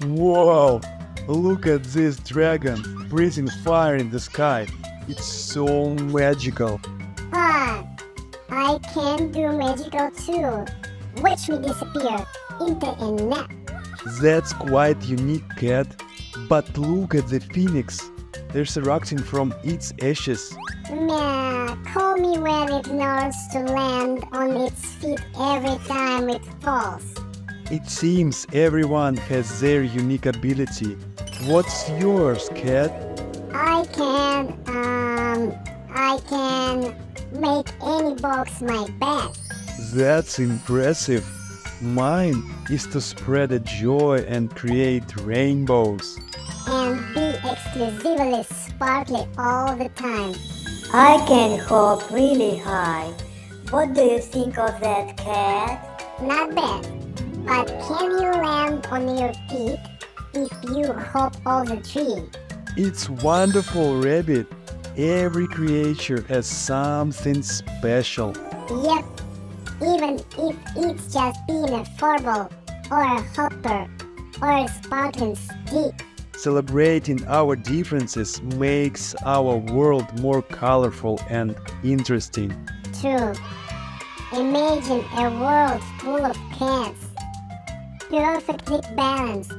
Wow! Look at this dragon breathing fire in the sky. It's so magical. Ah, I can do magical too. Watch me disappear into a nap. That's quite unique, cat. But look at the phoenix, resurrecting from its ashes. Meh, call me when it knows to land on its feet every time it falls. It seems everyone has their unique ability. What's yours, cat? I can make any box my best. That's impressive. Mine is to spread a joy and create rainbows. And be exclusively sparkly all the time. I can hop really high. What do you think of that, cat? Not bad. But can you land on your feet if you hop off the tree? It's wonderful, rabbit. Every creature has something special. Yep. Even if it's just being a furball or a hopper or a sparkling stick. Celebrating our differences makes our world more colorful and interesting. True. Imagine a world full of cats, perfectly balanced,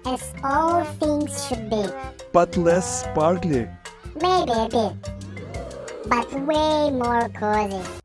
as all things should be. But less sparkly. Maybe a bit, but way more cozy.